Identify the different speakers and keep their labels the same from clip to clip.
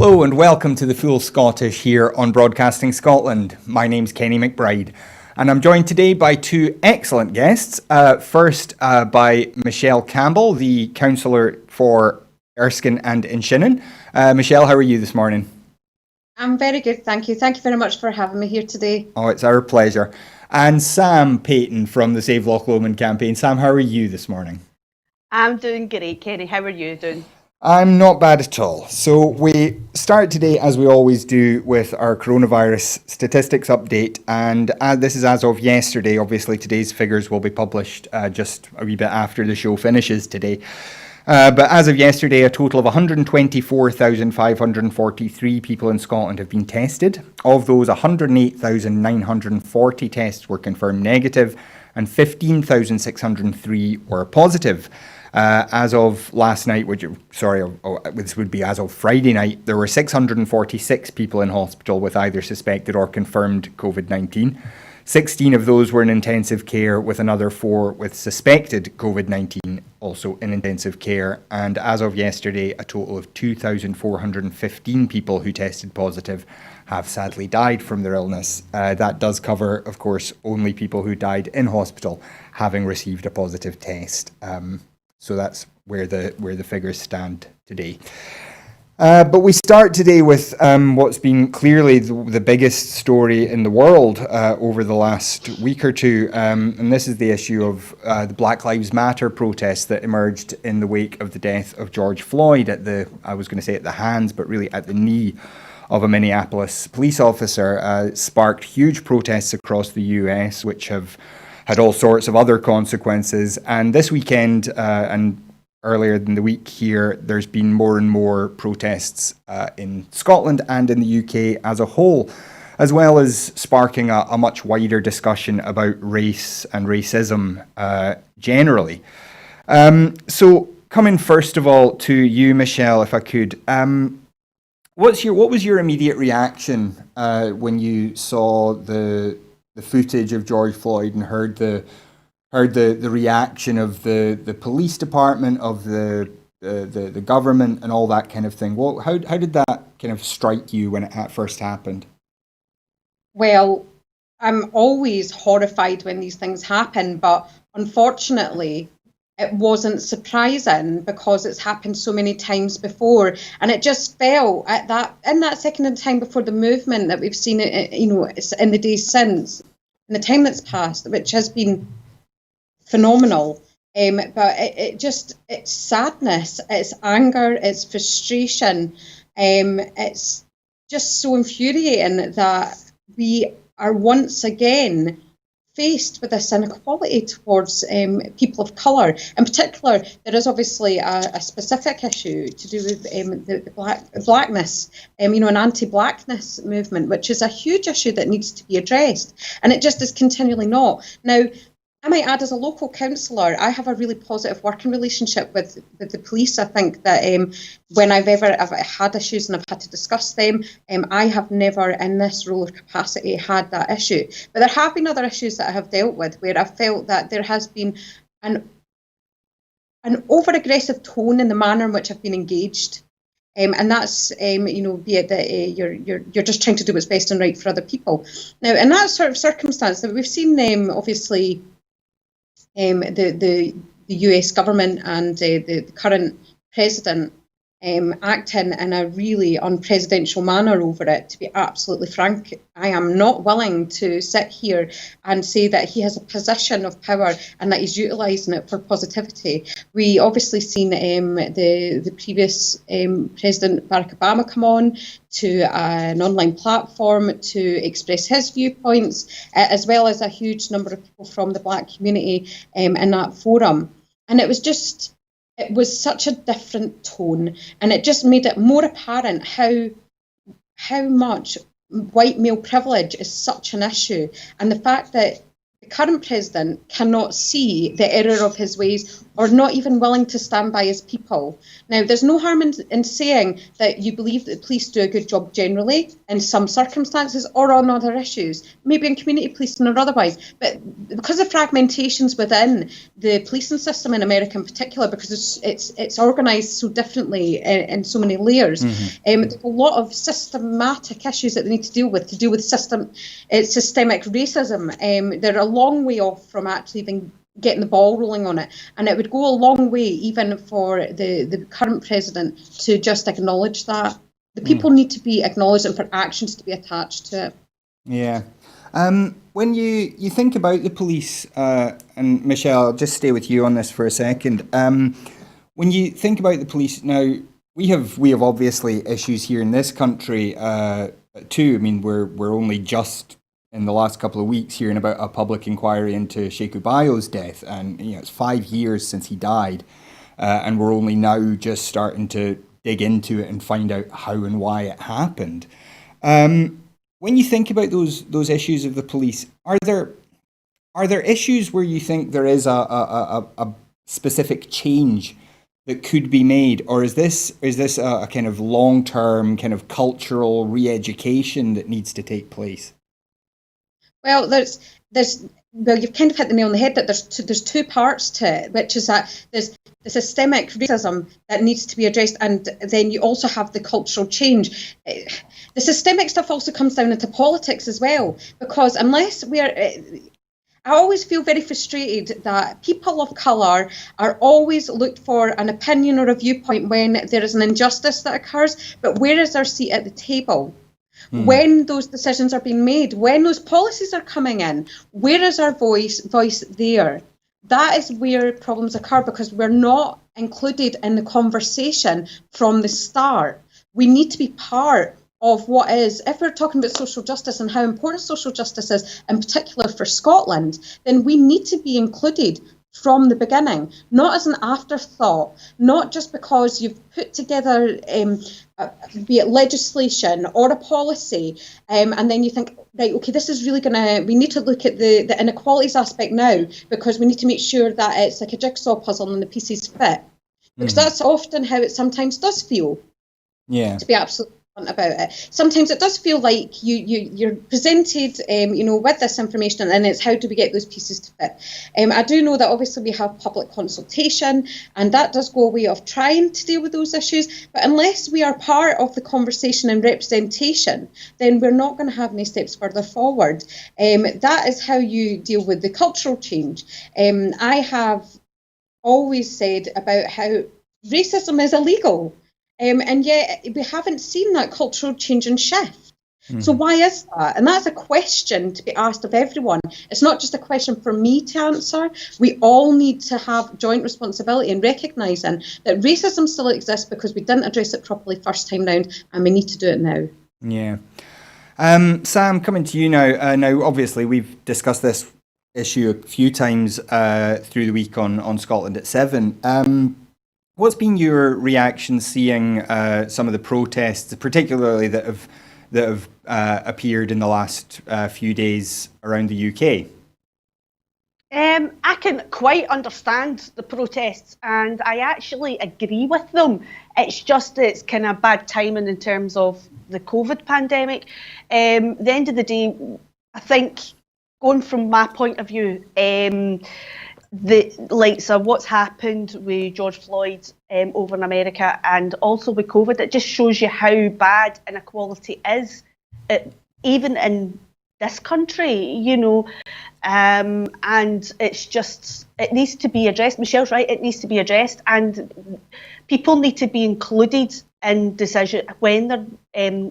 Speaker 1: Hello and welcome to the Full Scottish here on Broadcasting Scotland. My name's Kenny McBride and I'm joined today by two excellent guests. First by Michelle Campbell, the Councillor for Erskine and Inchinnan. Michelle, how are you this morning?
Speaker 2: I'm very good, thank you. Thank you very much for having me here today.
Speaker 1: Oh, it's our pleasure. And Sam Paton from the Save Loch Lomond campaign. Sam, how are you this morning?
Speaker 3: I'm doing great, Kenny. How are you doing?
Speaker 1: I'm not bad at all. So we start today, as we always do, with our coronavirus statistics update. And this is as of yesterday. Obviously, today's figures will be published just a wee bit after the show finishes today. But as of yesterday, a total of 124,543 people in Scotland have been tested. Of those, 108,940 tests were confirmed negative and 15,603 were positive. As of last night, this would be as of Friday night, there were 646 people in hospital with either suspected or confirmed COVID-19. 16 of those were in intensive care, with another 4 with suspected COVID-19 also in intensive care. And as of yesterday, a total of 2,415 people who tested positive have sadly died from their illness. That does cover, of course, only people who died in hospital having received a positive test. So that's where the figures stand today. But we start today with what's been clearly the biggest story in the world over the last week or two. And this is the issue of the Black Lives Matter protests that emerged in the wake of the death of George Floyd at the hands, but really at the knee of a Minneapolis police officer. Sparked huge protests across the US, which have had all sorts of other consequences. And this weekend and earlier in the week here, there's been more and more protests in Scotland and in the UK as a whole, as well as sparking a much wider discussion about race and racism generally. So coming first of all to you, Michelle, if I could, what was your immediate reaction when you saw the footage of George Floyd and heard the reaction of the police department, of the government, and all that kind of thing? How did that kind of strike you when it first happened?
Speaker 2: Well, I'm always horrified when these things happen, but unfortunately, it wasn't surprising because it's happened so many times before, and it just felt in that second in time before the movement that we've seen it, in the days since, in the time that's passed, which has been phenomenal. But it's sadness, it's anger, it's frustration. It's just so infuriating that we are once again faced with this inequality towards people of colour. In particular, there is obviously a specific issue to do with the blackness, an anti-blackness movement, which is a huge issue that needs to be addressed, and it just is continually not. Now, I might add, as a local councillor, I have a really positive working relationship with the police. I think that when I've had issues and I've had to discuss them, I have never in this role of capacity had that issue. But there have been other issues that I have dealt with where I felt that there has been an over-aggressive tone in the manner in which I've been engaged. And that's, be it that you're just trying to do what's best and right for other people. Now, in that sort of circumstance, that we've seen obviously the US government and the current president acting in a really unpresidential manner over it. To be absolutely frank, I am not willing to sit here and say that he has a position of power and that he's utilising it for positivity. We obviously seen the previous President Barack Obama come on to an online platform to express his viewpoints, as well as a huge number of people from the Black community in that forum. And it was such a different tone, and it just made it more apparent how much white male privilege is such an issue, and the fact that the current president cannot see the error of his ways or not even willing to stand by as people. Now, there's no harm in saying that you believe that police do a good job generally in some circumstances or on other issues, maybe in community policing or otherwise. But because of fragmentations within the policing system in America in particular, because it's organised so differently in so many layers, there's a lot of systematic issues that they need to deal with systemic racism. They're a long way off from actually even getting the ball rolling on it, and it would go a long way even for the current president to just acknowledge that. The people need to be acknowledged and for actions to be attached to it.
Speaker 1: Yeah. When you think about the police, and Michelle, I'll just stay with you on this for a second. When you think about the police now, we have obviously issues here in this country too. I mean, we're only just in the last couple of weeks hearing about a public inquiry into Sheku Bayo's death, and it's 5 years since he died, and we're only now just starting to dig into it and find out how and why it happened. When you think about those issues of the police, are there issues where you think there is a specific change that could be made, or is this a kind of long-term kind of cultural re-education that needs to take place?
Speaker 2: Well, you've kind of hit the nail on the head that there's two parts to it, which is that there's the systemic racism that needs to be addressed, and then you also have the cultural change. The systemic stuff also comes down into politics as well, because unless I always feel very frustrated that people of colour are always looked for an opinion or a viewpoint when there is an injustice that occurs, but where is their seat at the table? When those decisions are being made, when those policies are coming in, where is our voice there? That is where problems occur, because we're not included in the conversation from the start. We need to be part of what is, if we're talking about social justice and how important social justice is, in particular for Scotland, then we need to be included from the beginning, not as an afterthought, not just because you've put together be it legislation or a policy, and then you think, right, okay, this is really we need to look at the inequalities aspect now, because we need to make sure that it's like a jigsaw puzzle and the pieces fit. Because that's often how it sometimes does feel. Yeah. To be absolutely blunt about it. Sometimes it does feel like you're presented, with this information, and it's how do we get those pieces to fit. I do know that obviously we have public consultation, and that does go a way of trying to deal with those issues. But unless we are part of the conversation and representation, then we're not going to have any steps further forward. That is how you deal with the cultural change. I have always said about how racism is illegal. And yet we haven't seen that cultural change and shift. So why is that? And that's a question to be asked of everyone. It's not just a question for me to answer. We all need to have joint responsibility in recognising that racism still exists because we didn't address it properly first time round, and we need to do it now. Yeah.
Speaker 1: Sam, coming to you now. Now, obviously, we've discussed this issue a few times through the week on Scotland at 7. What's been your reaction seeing some of the protests, particularly that have appeared in the last few days around the UK?
Speaker 3: I can quite understand the protests, and I actually agree with them. It's kind of bad timing in terms of the COVID pandemic. The end of the day, I think, going from my point of view, what's happened with George Floyd over in America, and also with COVID, it just shows you how bad inequality is, even in this country, and it needs to be addressed. Michelle's right, it needs to be addressed, and people need to be included in decision when they're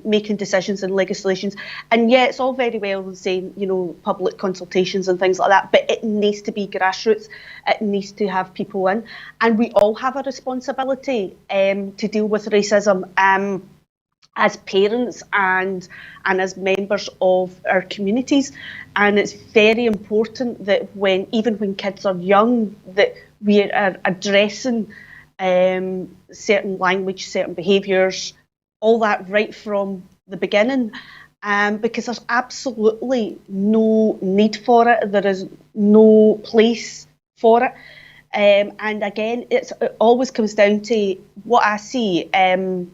Speaker 3: making decisions and legislations. And yeah, it's all very well saying, public consultations and things like that, but it needs to be grassroots. It needs to have people in, and we all have a responsibility to deal with racism as parents and as members of our communities. And it's very important that even when kids are young, that we are addressing certain language, certain behaviours, all that right from the beginning, because there's absolutely no need for it. There is no place for it. And again, it always comes down to what I see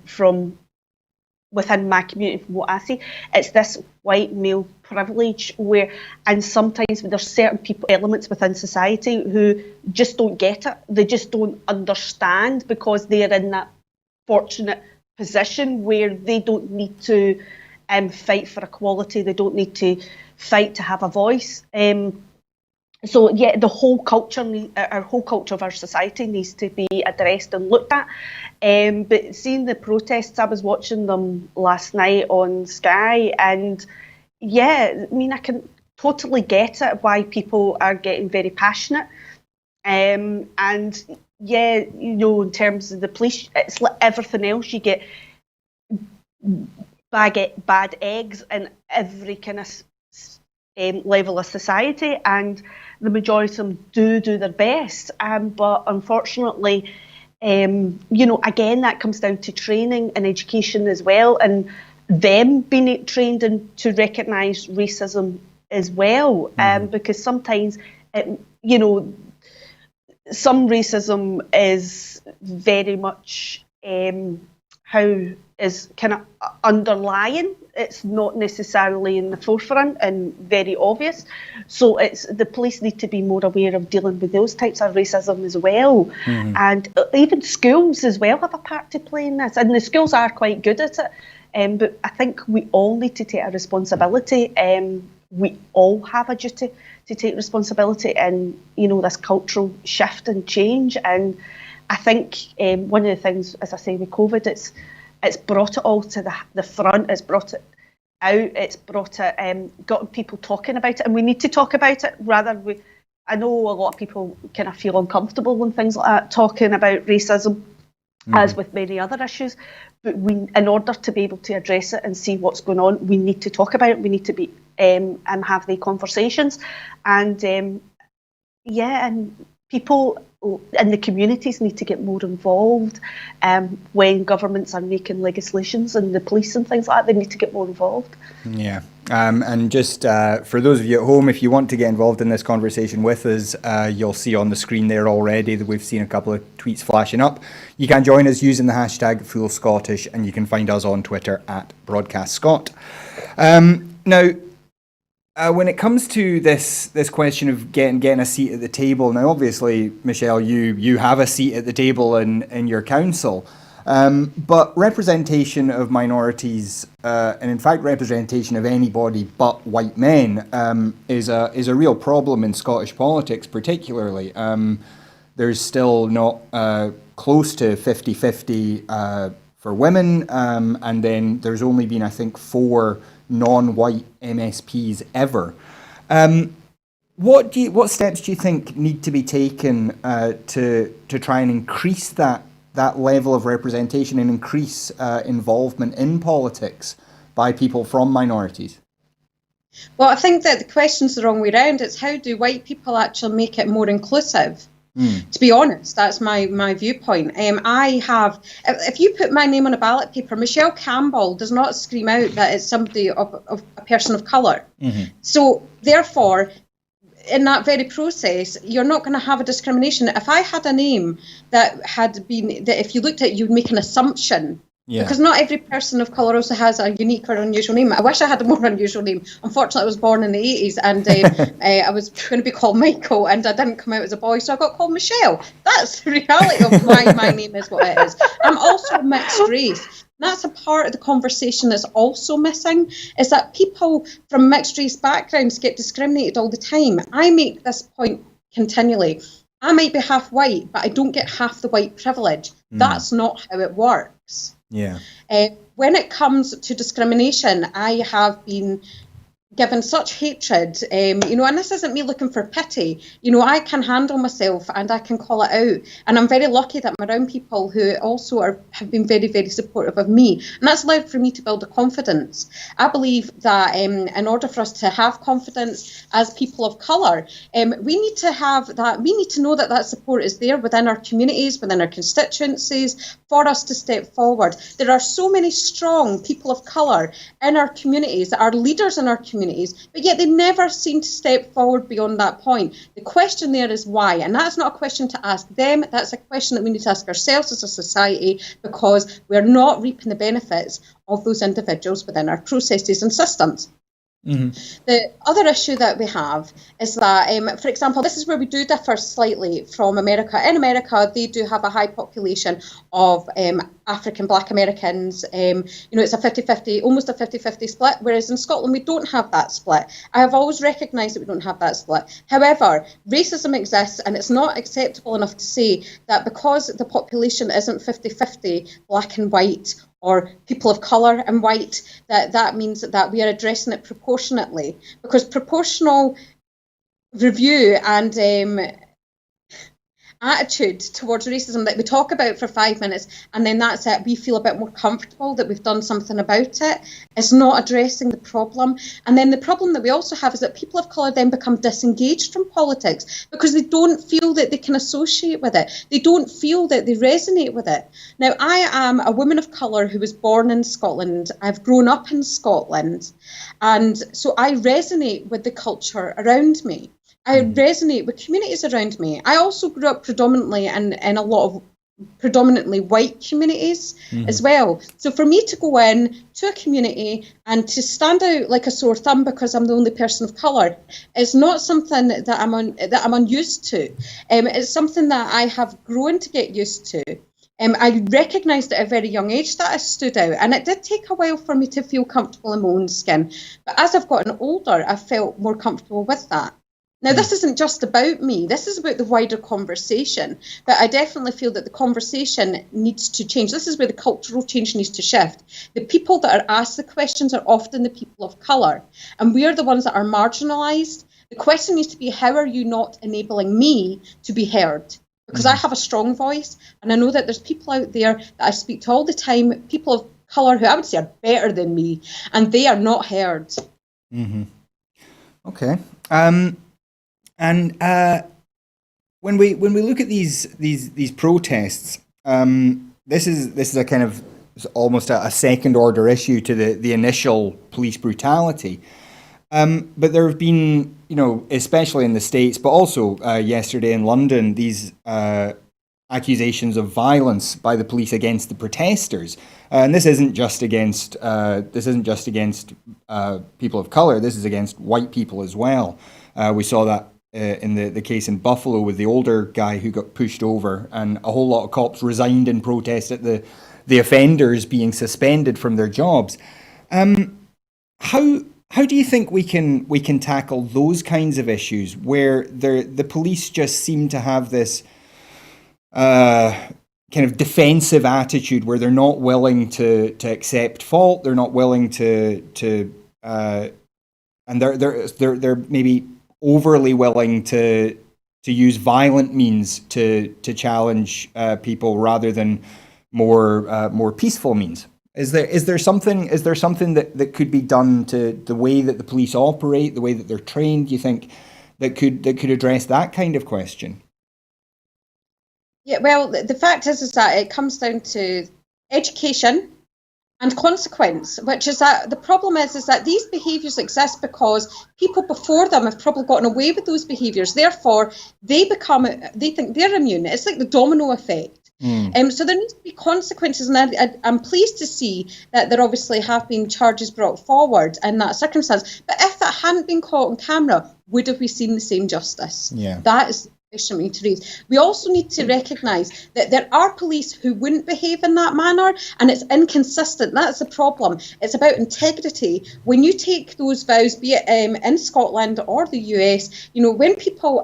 Speaker 3: from within my community, from what I see. It's this white male privilege and sometimes there's certain elements within society who just don't get it. They just don't understand because they're in that fortunate position where they don't need to fight for equality. They don't need to fight to have a voice. So yeah, the whole culture, our whole culture of our society needs to be addressed and looked at. But seeing the protests, I was watching them last night on Sky, and yeah, I mean, I can totally get it why people are getting very passionate. And yeah, you know, in terms of the police, it's like everything else. You get bad eggs in every kind of level of society, and the majority of them do their best. But unfortunately, you know, again, that comes down to training and education as well, and them being trained to recognise racism as well. Because sometimes, you know, some racism is very much is kind of underlying. It's not necessarily in the forefront and very obvious. So the police need to be more aware of dealing with those types of racism as well. And even schools as well have a part to play in this. And the schools are quite good at it. But I think we all need to take a responsibility. We all have a duty to take responsibility in, you know, this cultural shift and change. And I think one of the things, as I say, with COVID, it's brought it all to the front. It's brought it out. It's brought it, gotten people talking about it, and we need to talk about it. I know a lot of people kind of feel uncomfortable when things like that, talking about racism, as with many other issues. But in order to be able to address it and see what's going on, we need to talk about it. We need to be and have the conversations, and and people and the communities need to get more involved when governments are making legislations, and the police and things like that, they need to get more involved. Yeah.
Speaker 1: And just for those of you at home, if you want to get involved in this conversation with us, you'll see on the screen there already that we've seen a couple of tweets flashing up. You can join us using the hashtag FoolScottish, and you can find us on Twitter at BroadcastScot. Now, when it comes to this question of getting a seat at the table, now obviously, Michelle, you have a seat at the table in your council, but representation of minorities, and in fact representation of anybody but white men, is a real problem in Scottish politics, particularly. There's still not close to 50-50 for women, and then there's only been, I think, 4 non-white MSPs ever. What steps do you think need to be taken to try and increase that level of representation and increase involvement in politics by people from minorities?
Speaker 2: Well, I think that the question's the wrong way around. It's how do white people actually make it more inclusive? To be honest, that's my viewpoint. If you put my name on a ballot paper, Michelle Campbell does not scream out that it's somebody of a person of colour. So therefore, in that very process, you're not going to have a discrimination. If I had a name that if you looked at it, you'd make an assumption. Yeah. Because not every person of colour also has a unique or unusual name. I wish I had a more unusual name. Unfortunately, I was born in the 80s and I was going to be called Michael and I didn't come out as a boy, so I got called Michelle. That's the reality of why my name is what it is. I'm also mixed race. That's a part of the conversation that's also missing, is that people from mixed race backgrounds get discriminated all the time. I make this point continually. I might be half white, but I don't get half the white privilege. That's not how it works.
Speaker 1: Yeah.
Speaker 2: When it comes to discrimination, I have been given such hatred, and this isn't me looking for pity. I can handle myself and I can call it out. And I'm very lucky that I'm around people who also have been very, very supportive of me. And that's allowed for me to build a confidence. I believe that in order for us to have confidence as people of colour, we need to have that. We need to know that support is there within our communities, within our constituencies, for us to step forward. There are so many strong people of colour in our communities, that are leaders in our communities, communities, but yet they never seem to step forward beyond that point. The question there is why, and that's not a question to ask them, that's a question that we need to ask ourselves as a society, because we're not reaping the benefits of those individuals within our processes and systems. The other issue that we have is that, for example, this is where we do differ slightly from America. In America, they do have a high population of African Black Americans. It's a 50-50, almost a 50-50 split, whereas in Scotland, we don't have that split. I have always recognised that we don't have that split. However, racism exists, and it's not acceptable enough to say that because the population isn't 50-50 black and white, or people of colour and white, that means that we are addressing it proportionately, because proportional review and attitude towards racism that we talk about for 5 minutes and then that's it, we feel a bit more comfortable that we've done something about it, is not addressing the problem. And then the problem that we also have is that people of colour then become disengaged from politics because they don't feel that they can associate with it. They don't feel that they resonate with it. Now, I am a woman of colour who was born in Scotland. I've grown up in Scotland, and so I resonate with the culture around me. I resonate with communities around me. I also grew up predominantly in a lot of predominantly white communities as well. So for me to go in to a community and to stand out like a sore thumb because I'm the only person of colour is not something that I'm unused to. It's something that I have grown to get used to. I recognised at a very young age that I stood out, and it did take a while for me to feel comfortable in my own skin. But as I've gotten older, I've felt more comfortable with that. Now, this isn't just about me. This is about the wider conversation. But I definitely feel that the conversation needs to change. This is where the cultural change needs to shift. The people that are asked the questions are often the people of colour, and we are the ones that are marginalised. The question needs to be, how are you not enabling me to be heard? Because I have a strong voice, and I know that there's people out there that I speak to all the time, people of colour who I would say are better than me, and they are not heard.
Speaker 1: Okay. And when we look at these protests, this is a kind of almost a second order issue to the initial police brutality. But there have been, especially in the States, but also yesterday in London, these accusations of violence by the police against the protesters. And this isn't just against people of colour. This is against white people as well. We saw that in the case in Buffalo with the older guy who got pushed over, and a whole lot of cops resigned in protest at the offenders being suspended from their jobs. How do you think we can tackle those kinds of issues where the police just seem to have this kind of defensive attitude where they're not willing to accept fault, they're not willing to and they're maybe overly willing to use violent means to challenge people rather than more peaceful means? Is there something that could be done to the way that the police operate, the way that they're trained, do you think, that could address that kind of question?
Speaker 2: Yeah, well, the fact is that it comes down to education and consequence, which is that the problem is that these behaviours exist because people before them have probably gotten away with those behaviours. Therefore, they think they're immune. It's like the domino effect. So there needs to be consequences, and I'm pleased to see that there obviously have been charges brought forward in that circumstance. But if that hadn't been caught on camera, would have we seen the same justice?
Speaker 1: Yeah.
Speaker 2: That is question we need to raise. We also need to recognise that there are police who wouldn't behave in that manner, and it's inconsistent. That's the problem. It's about integrity. When you take those vows, be it in Scotland or the US, when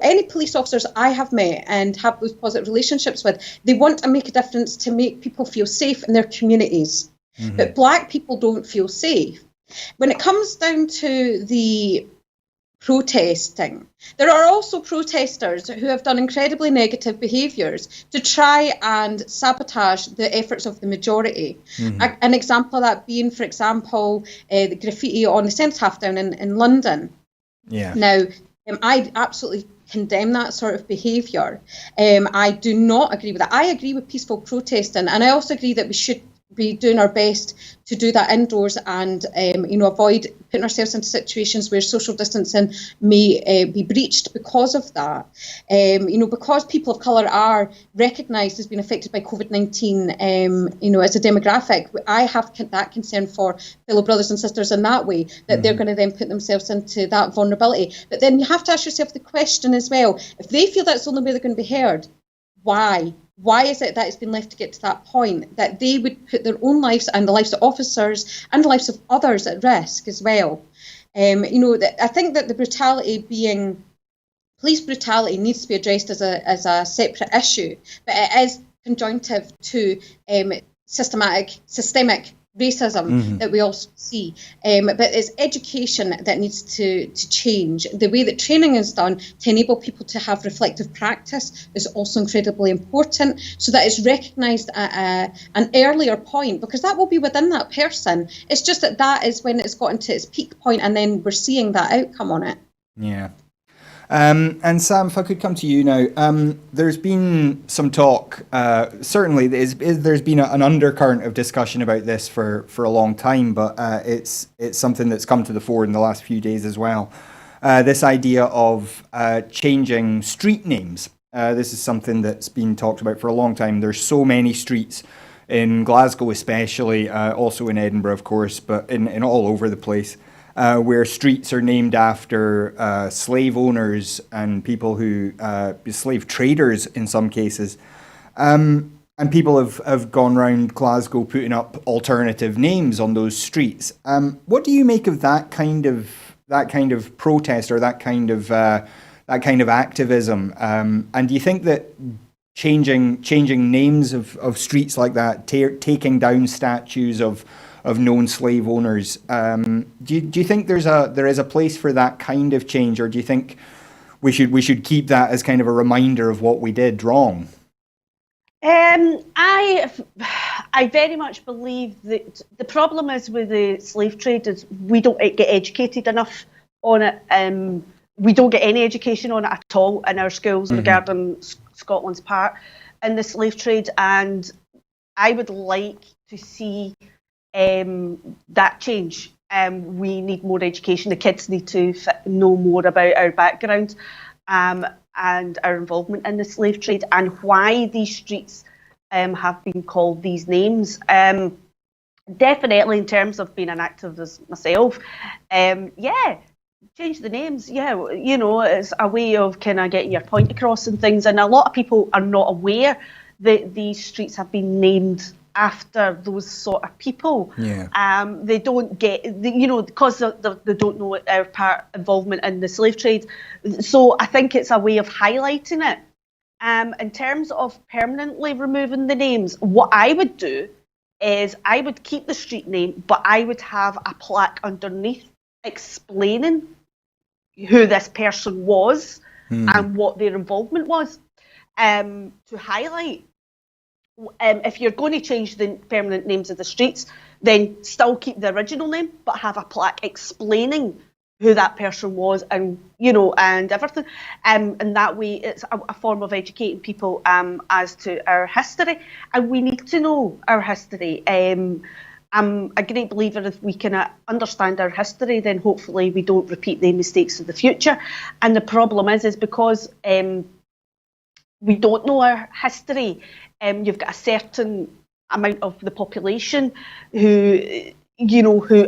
Speaker 2: any police officers I have met and have those positive relationships with, they want to make a difference to make people feel safe in their communities. But black people don't feel safe. When it comes down to the protesting, there are also protesters who have done incredibly negative behaviours to try and sabotage the efforts of the majority. An example of that being, for example, the graffiti on the cenotaph down in London.
Speaker 1: Yeah.
Speaker 2: Now, I absolutely condemn that sort of behaviour. I do not agree with that. I agree with peaceful protesting, and I also agree that we should be doing our best to do that indoors and avoid putting ourselves into situations where social distancing may be breached because of that. Because people of colour are recognised as being affected by COVID-19, as a demographic, I have that concern for fellow brothers and sisters in that way, that they're going to then put themselves into that vulnerability. But then you have to ask yourself the question as well, if they feel that's the only way they're going to be heard, why? Why is it that it's been left to get to that point, that they would put their own lives and the lives of officers and the lives of others at risk as well? I think that the police brutality needs to be addressed as a separate issue, but it is conjunctive to systemic racism that we also see. But it's education that needs to change. The way that training is done to enable people to have reflective practice is also incredibly important, so that it's recognised at an earlier point, because that will be within that person. It's just that is when it's gotten to its peak point, and then we're seeing that outcome on it.
Speaker 1: Yeah. And Sam, if I could come to you now, there's been some talk, certainly there's been an undercurrent of discussion about this for a long time, but it's something that's come to the fore in the last few days as well. This idea of changing street names. This is something that's been talked about for a long time. There's so many streets in Glasgow especially, also in Edinburgh of course, but in all over the place. Where streets are named after slave owners and people who, slave traders in some cases. And people have gone around Glasgow putting up alternative names on those streets. What do you make of that kind of protest, or that kind of activism? And do you think that changing names of streets like that, taking down statues of known slave owners, do you think there is a place for that kind of change, or do you think we should keep that as kind of a reminder of what we did wrong?
Speaker 3: I very much believe that the problem is with the slave trade is we don't get educated enough on it. We don't get any education on it at all in our schools regarding Scotland's part in the slave trade, and I would like to see that change. We need more education. The kids need to know more about our background and our involvement in the slave trade, and why these streets have been called these names. Definitely in terms of being an activist myself, change the names. Yeah, it's a way of kind of getting your point across and things, and a lot of people are not aware that these streets have been named after those sort of people. Yeah. They don't get, because they don't know our involvement in the slave trade. So I think it's a way of highlighting it. In terms of permanently removing the names, what I would do is I would keep the street name, but I would have a plaque underneath explaining who this person was and what their involvement was, to highlight. If you're going to change the permanent names of the streets, then still keep the original name, but have a plaque explaining who that person was, and and everything. And that way, it's a form of educating people as to our history, and we need to know our history. I'm a great believer if we can understand our history, then hopefully we don't repeat the mistakes of the future. And the problem is because we don't know our history. You've got a certain amount of the population who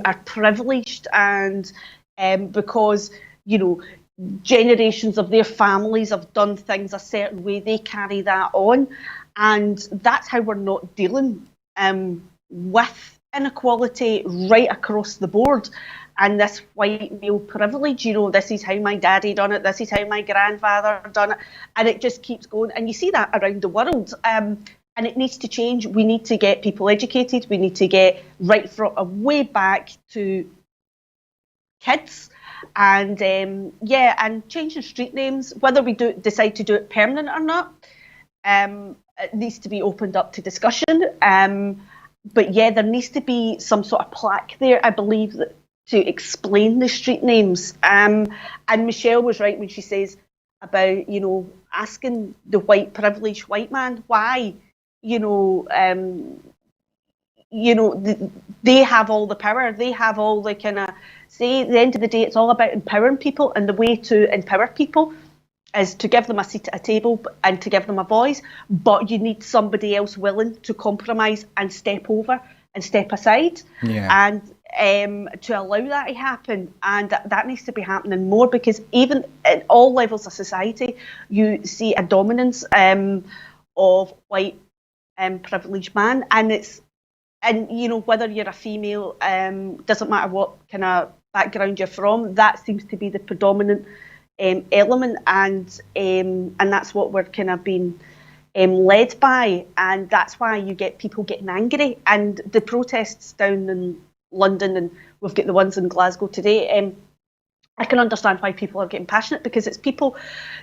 Speaker 3: are privileged, and because generations of their families have done things a certain way, they carry that on, and that's how we're not dealing with inequality right across the board. And this white male privilege, this is how my daddy done it, this is how my grandfather done it, and it just keeps going. And you see that around the world, and it needs to change. We need to get people educated. We need to get right from way back to kids, and and changing street names, whether we decide to do it permanent or not, it needs to be opened up to discussion. But yeah, there needs to be some sort of plaque there, I believe, that to explain the street names. And Michelle was right when she says about, asking the white privileged white man why, they have all the power. They have all the kind of say. At the end of the day, it's all about empowering people, and the way to empower people is to give them a seat at a table and to give them a voice. But you need somebody else willing to compromise and step over and step aside, and to allow that to happen. And that needs to be happening more, because even at all levels of society, you see a dominance of white privileged man, and whether you're a female, doesn't matter what kind of background you're from, that seems to be the predominant element, and that's what we're kind of being led by, and that's why you get people getting angry. And the protests down in London, and we've got the ones in Glasgow today, I can understand why people are getting passionate, because it's people,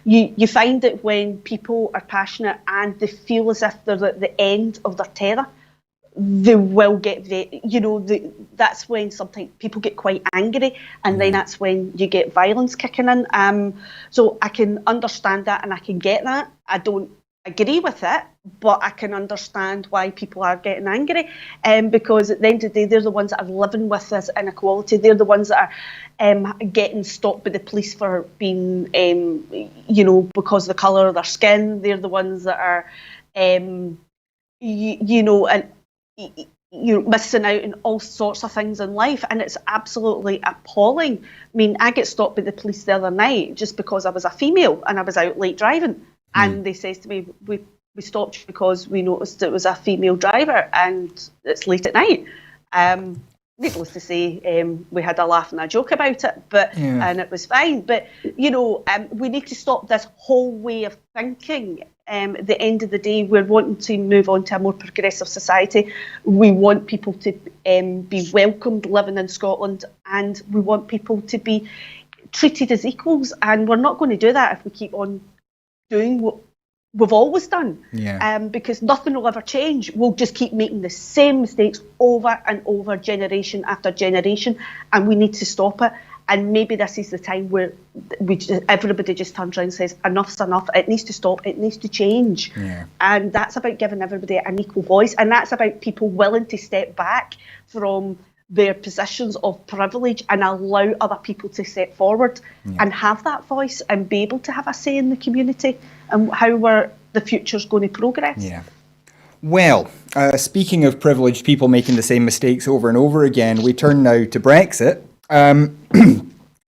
Speaker 3: you find that when people are passionate and they feel as if they're at the end of their tether, they will get, that's when sometimes people get quite angry, and then that's when you get violence kicking in. So I can understand that, and I can get that. I don't agree with it, but I can understand why people are getting angry, because at the end of the day, they're the ones that are living with this inequality. They're the ones that are getting stopped by the police for being, because of the colour of their skin. They're the ones that are, missing out on all sorts of things in life, and it's absolutely appalling. I mean, I get stopped by the police the other night just because I was a female and I was out late driving. And they says to me, we stopped you because we noticed it was a female driver and it's late at night. Needless to say, we had a laugh and a joke about it, and it was fine. But, we need to stop this whole way of thinking. At the end of the day, we're wanting to move on to a more progressive society. We want people to be welcomed living in Scotland, and we want people to be treated as equals. And we're not going to do that if we keep on doing what we've always done, because nothing will ever change. We'll just keep making the same mistakes over and over, generation after generation, and we need to stop it. And maybe this is the time where everybody just turns around and says, enough's enough, it needs to stop, it needs to change. And that's about giving everybody an equal voice, and that's about people willing to step back from their positions of privilege and allow other people to step forward and have that voice and be able to have a say in the community and how the future's going to progress.
Speaker 1: Well, speaking of privileged people making the same mistakes over and over again, we turn now to Brexit.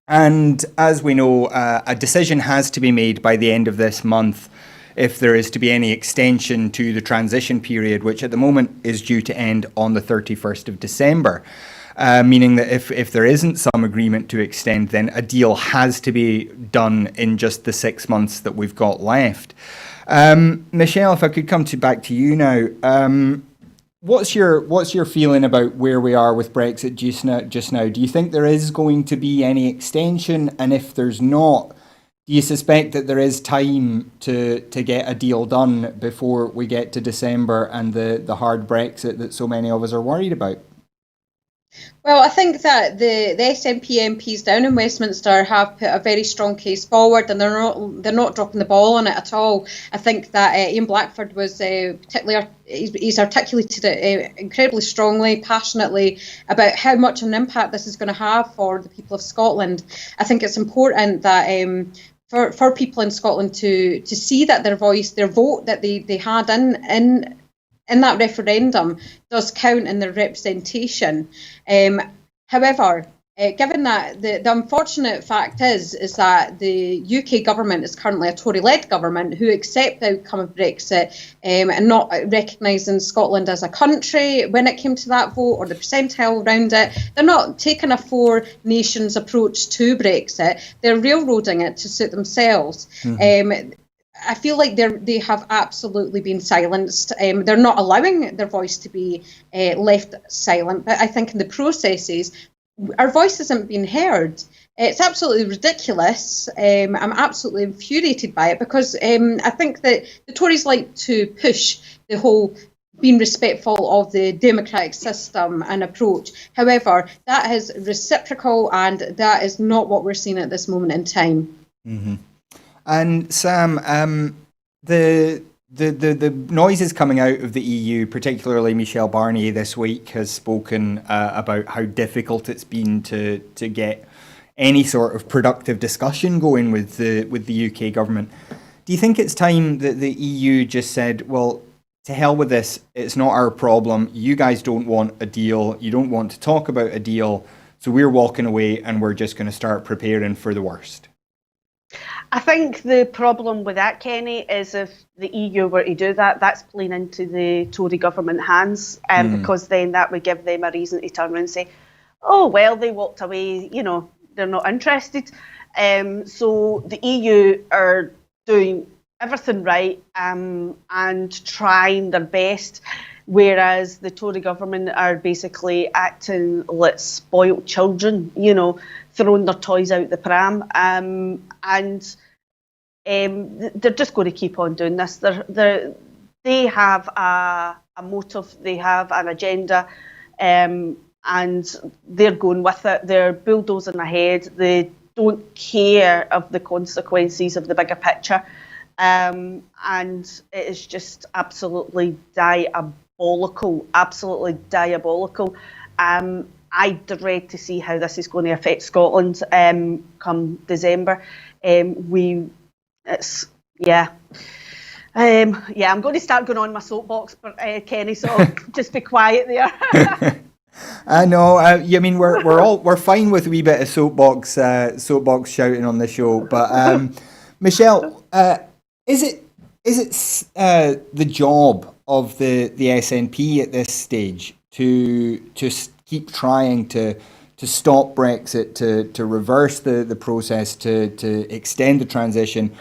Speaker 1: And as we know, a decision has to be made by the end of this month if there is to be any extension to the transition period, which at the moment is due to end on the 31st of December. Meaning that if there isn't some agreement to extend, then a deal has to be done in just the 6 months that we've got left. Michelle, if I could come back to you now, what's your feeling about where we are with Brexit just now? Do you think there is going to be any extension? And if there's not, do you suspect that there is time to get a deal done before we get to December and the hard Brexit that so many of us are worried about?
Speaker 2: Well, I think that the SNP MPs down in Westminster have put a very strong case forward, and they're not dropping the ball on it at all. I think that Ian Blackford was particularly, he's articulated it incredibly strongly, passionately about how much an impact this is going to have for the people of Scotland. I think it's important that for people in Scotland to see that their voice, their vote that they had in that referendum does count in their representation. However, given that the unfortunate fact is that the UK government is currently a Tory-led government who accept the outcome of Brexit and not recognising Scotland as a country when it came to that vote, or the percentile around it. They're not taking a four nations approach to Brexit. They're railroading it to suit themselves. I feel like they have absolutely been silenced. They're not allowing their voice to be left silent. But I think in the processes, our voice isn't being heard. It's absolutely ridiculous. I'm absolutely infuriated by it, because I think that the Tories like to push the whole being respectful of the democratic system and approach. However, that is reciprocal, and that is not what we're seeing at this moment in time.
Speaker 1: And Sam, the The noises coming out of the EU, particularly Michel Barnier this week, has spoken about how difficult it's been to get any sort of productive discussion going with the UK government. Do you think it's time that the EU just said, well, to hell with this, it's not our problem, you guys don't want a deal, you don't want to talk about a deal, so we're walking away and we're just going to start preparing for the worst?
Speaker 3: I think the problem with that, Kenny, is if the EU were to do that, that's playing into the Tory government hands, because then that would give them a reason to turn around and say, oh, well, they walked away, they're not interested. So the EU are doing everything right and trying their best, whereas the Tory government are basically acting like spoilt children, throwing their toys out the pram, and they're just going to keep on doing this. They have a motive, they have an agenda, and they're going with it. They're bulldozing ahead. They don't care of the consequences of the bigger picture, and it is just absolutely diabolical. I dread to see how this is going to affect Scotland come December. I'm going to start going on my soapbox, but Kenny, so just be quiet there.
Speaker 1: I know. I mean, we're fine with a wee bit of soapbox shouting on the show, but Michelle, is it the job of the SNP at this stage to keep trying to stop Brexit, to reverse the process, to extend the transition?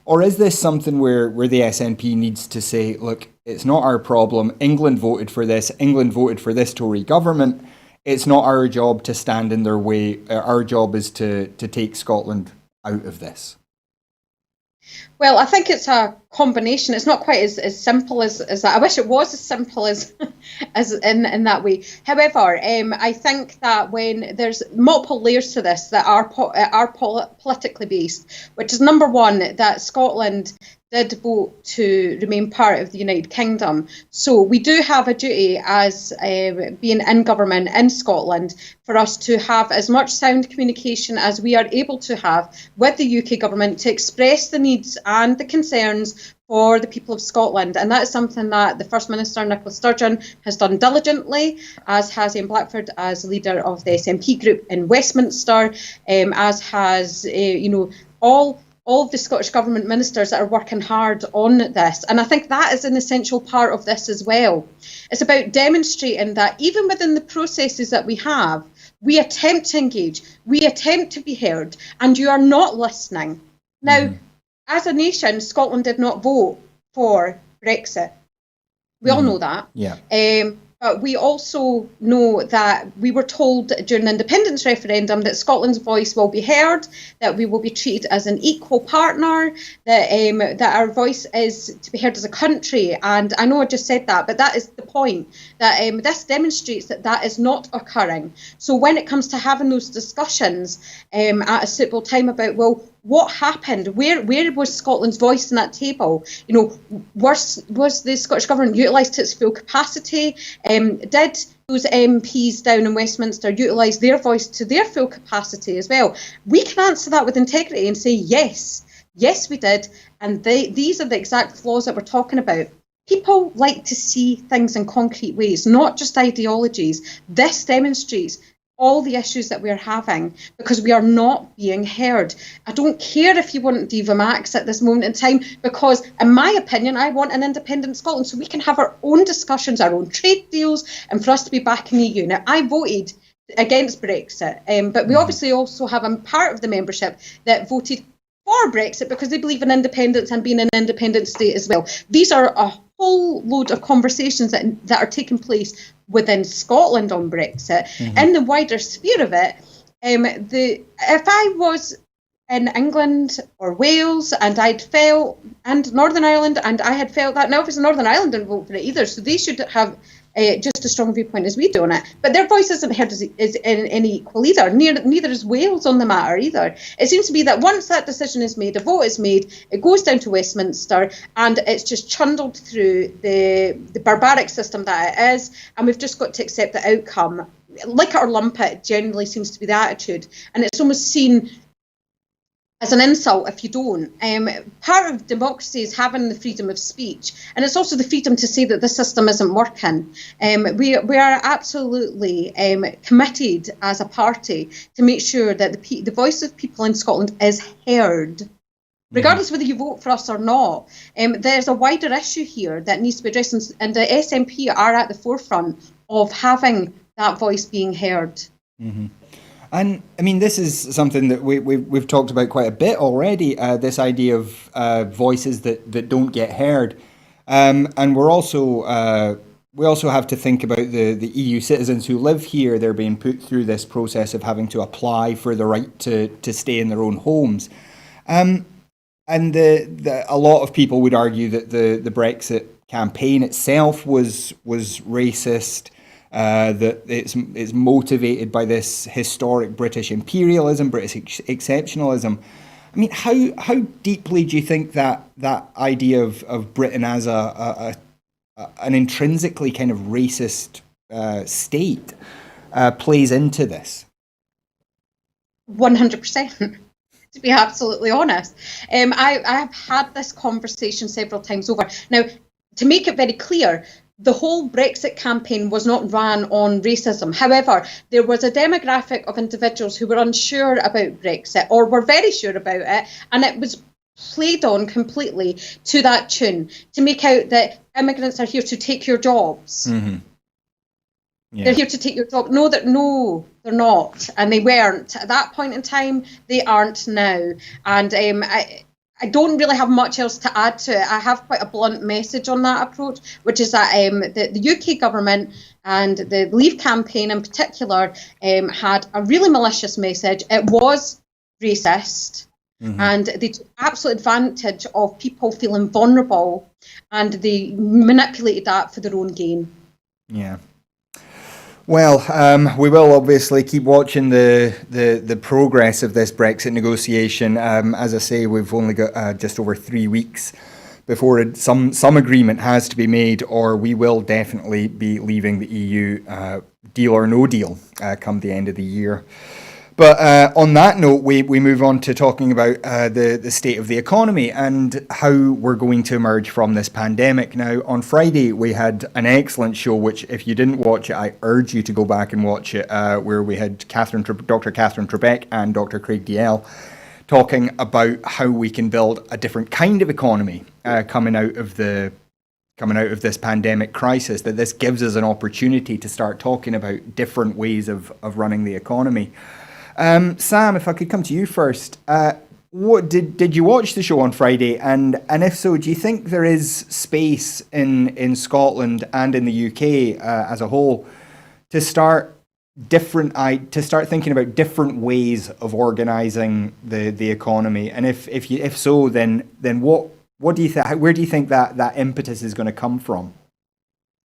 Speaker 1: Or is this something where the SNP needs to say, look, it's not our problem, England voted for this Tory government, it's not our job to stand in their way, our job is to take Scotland out of this?
Speaker 2: Well, I think it's a combination. It's not quite as simple as that. I wish it was as simple as in that way. However, I think that when there's multiple layers to this that are politically based, which is number one, that Scotland did vote to remain part of the United Kingdom. So we do have a duty as being in government in Scotland for us to have as much sound communication as we are able to have with the UK government to express the needs and the concerns for the people of Scotland. And that is something that the First Minister, Nicola Sturgeon, has done diligently, as has Ian Blackford as leader of the SNP group in Westminster, as has, all of the Scottish Government ministers that are working hard on this. And I think that is an essential part of this as well. It's about demonstrating that even within the processes that we have, we attempt to engage, we attempt to be heard, and you are not listening. Now, as a nation, Scotland did not vote for Brexit. We all know that.
Speaker 1: Yeah.
Speaker 2: But we also know that we were told during the independence referendum that Scotland's voice will be heard, that we will be treated as an equal partner, that our voice is to be heard as a country. And I know I just said that, but that is the point, that this demonstrates that that is not occurring. So when it comes to having those discussions at a suitable time about, well, what happened? Where was Scotland's voice in that table? Was the Scottish Government utilised to its full capacity? Did those MPs down in Westminster utilise their voice to their full capacity as well? We can answer that with integrity and say, yes, we did. And these are the exact flaws that we're talking about. People like to see things in concrete ways, not just ideologies. This demonstrates all the issues that we're having because we are not being heard. I don't care if you want Diva Max at this moment in time, because in my opinion, I want an independent Scotland so we can have our own discussions, our own trade deals, and for us to be back in the EU. Now, I voted against Brexit, but we obviously also have a part of the membership that voted for Brexit because they believe in independence and being an independent state as well. These are a whole load of conversations that are taking place within Scotland on Brexit. In the wider sphere of it, if I was in England or Wales and and Northern Ireland, and I had felt that, now obviously Northern Ireland didn't vote for it either, so they should have just a strong viewpoint as we do on it. But their voice isn't heard as any equal either. Neither is Wales on the matter either. It seems to be that once that decision is made, a vote is made, it goes down to Westminster, and it's just trundled through the barbaric system that it is, and we've just got to accept the outcome. Like it or lump it, generally seems to be the attitude, and it's almost seen as an insult if you don't. Part of democracy is having the freedom of speech, and it's also the freedom to say that the system isn't working. We are absolutely committed as a party to make sure that the voice of people in Scotland is heard, regardless whether you vote for us or not. There's a wider issue here that needs to be addressed, and the SNP are at the forefront of having that voice being heard.
Speaker 1: Mm-hmm. And I mean, this is something that we've talked about quite a bit already, this idea of voices that don't get heard. And we also have to think about the EU citizens who live here. They're being put through this process of having to apply for the right to stay in their own homes. And a lot of people would argue that the Brexit campaign itself was racist. That it's motivated by this historic British imperialism, British exceptionalism. I mean, how deeply do you think that idea of Britain as an intrinsically kind of racist state plays into this?
Speaker 2: 100%. To be absolutely honest, I have had this conversation several times over. Now, to make it very clear, the whole Brexit campaign was not ran on racism. However, there was a demographic of individuals who were unsure about Brexit or were very sure about it, and it was played on completely to that tune to make out that immigrants are here to take your jobs. Mm-hmm. Yeah. They're here to take your job. No, they're not, and they weren't at that point in time. They aren't now, and I don't really have much else to add to it. I have quite a blunt message on that approach, which is that the UK government and the Leave campaign in particular had a really malicious message. It was racist, and they took absolute advantage of people feeling vulnerable, and they manipulated that for their own gain.
Speaker 1: Yeah. Well, we will obviously keep watching the progress of this Brexit negotiation. As I say, we've only got just over 3 weeks before some agreement has to be made, or we will definitely be leaving the EU, deal or no deal, come the end of the year. But on that note, we move on to talking about the state of the economy and how we're going to emerge from this pandemic. Now, on Friday, we had an excellent show, which if you didn't watch it, I urge you to go back and watch it, where we had Dr. Catherine Trebek and Dr. Craig Dalziel talking about how we can build a different kind of economy coming out of this pandemic crisis, that this gives us an opportunity to start talking about different ways of running the economy. Sam, if I could come to you first, what did you watch the show on Friday? And if so, do you think there is space in Scotland and in the UK as a whole to start thinking about different ways of organising the economy? And if so, then what do you think? Where do you think that impetus is going to come from?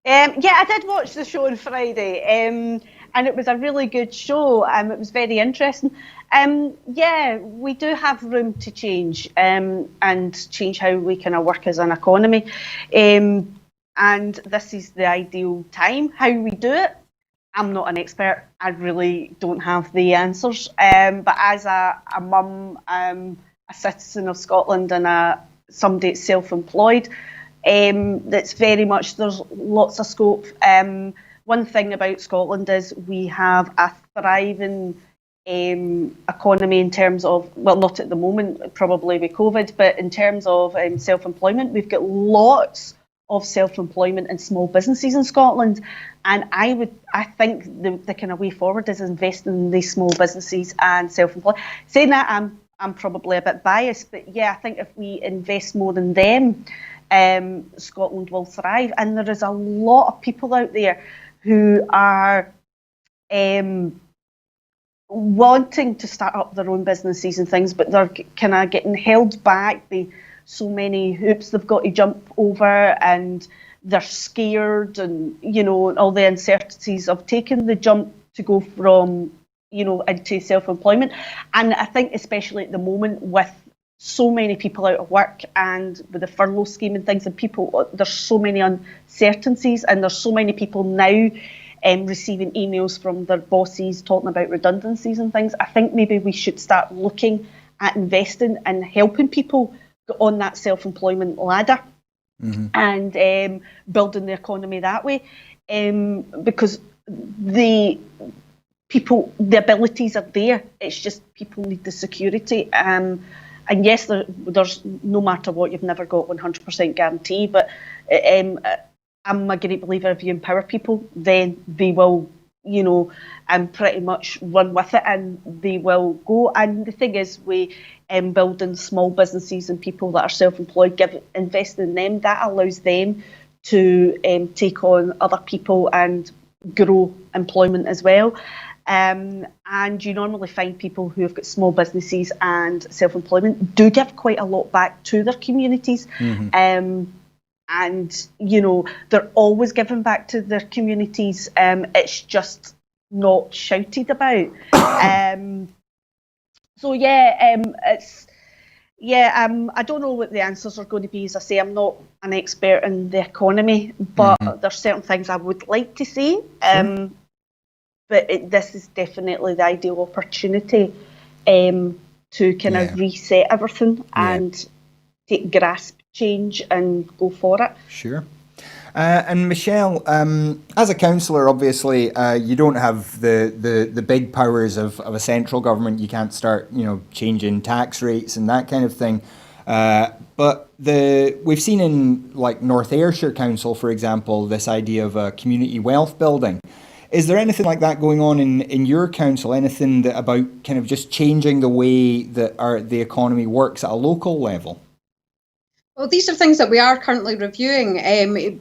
Speaker 3: Yeah, I did watch the show on Friday. And it was a really good show. It was very interesting. Yeah, we do have room to change and change how we kind of work as an economy. And this is the ideal time. How we do it, I'm not an expert. I really don't have the answers. But as a mum, a citizen of Scotland and somebody that's self-employed, that's very much, there's lots of scope. One thing about Scotland is we have a thriving economy in terms of, well, not at the moment, probably with COVID, but in terms of self-employment, we've got lots of self-employment and small businesses in Scotland. And I think the kind of way forward is investing in these small businesses and self-employed. Saying that, I'm probably a bit biased, but yeah, I think if we invest more in them, Scotland will thrive. And there is a lot of people out there who are wanting to start up their own businesses and things, but they're kind of getting held back by so many hoops they've got to jump over, and they're scared, and all the uncertainties of taking the jump to go from into self-employment. And I think especially at the moment, with so many people out of work and with the furlough scheme and things, and there's so many uncertainties, and there's so many people now receiving emails from their bosses talking about redundancies and things. I think maybe we should start looking at investing and helping people get on that self-employment ladder, and building the economy that way, because the abilities are there. It's just people need the security. And yes, there's no matter what, you've never got 100% guarantee, but I'm a great believer if you empower people, then they will, pretty much run with it, and they will go. And the thing is, we building small businesses and people that are self-employed, invest in them, that allows them to take on other people and grow employment as well. And you normally find people who have got small businesses and self-employment do give quite a lot back to their communities. And they're always giving back to their communities. It's just not shouted about. I don't know what the answers are going to be. As I say, I'm not an expert in the economy, but there's certain things I would like to see. But this is definitely the ideal opportunity to kind of reset everything and grasp change and go for it.
Speaker 1: Sure. And Michelle, as a councillor, obviously, you don't have the big powers of a central government. You can't start, changing tax rates and that kind of thing. But we've seen in like North Ayrshire Council, for example, this idea of a community wealth building. Is there anything like that going on in your council? Anything about kind of just changing the way that the economy works at a local level?
Speaker 2: Well, these are things that we are currently reviewing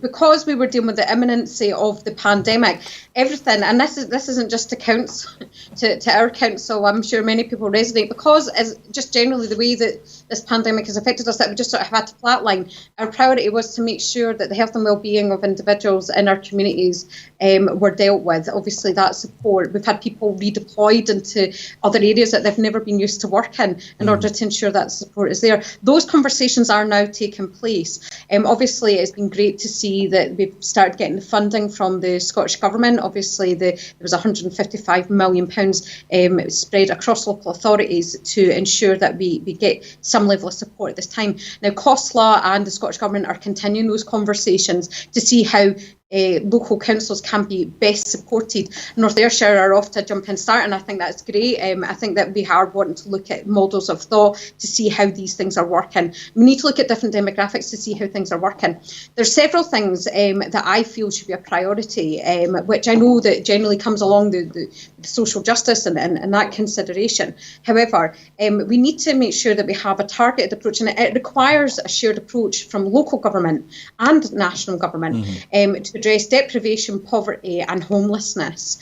Speaker 2: because we were dealing with the imminency of the pandemic. Everything, and this isn't just to our council. I'm sure many people resonate, because as just generally the way that this pandemic has affected us, that we just sort of had to flatline. Our priority was to make sure that the health and well-being of individuals in our communities were dealt with. Obviously, that support. We've had people redeployed into other areas that they've never been used to work in order to ensure that support is there. Those conversations are now taking place. Obviously, it's been great to see that we've started getting the funding from the Scottish Government. Obviously, there was £155 million spread across local authorities to ensure that we get some level of support at this time. Now, Cllr and the Scottish Government are continuing those conversations to see how local councils can be best supported. North Ayrshire are off to a jumping start, and I think that's great. I think that we are wanting to look at models of thought to see how these things are working. We need to look at different demographics to see how things are working. There's several things that I feel should be a priority, which I know that generally comes along the social justice and that consideration. However, we need to make sure that we have a targeted approach, and it requires a shared approach from local government and national government to address deprivation, poverty and homelessness.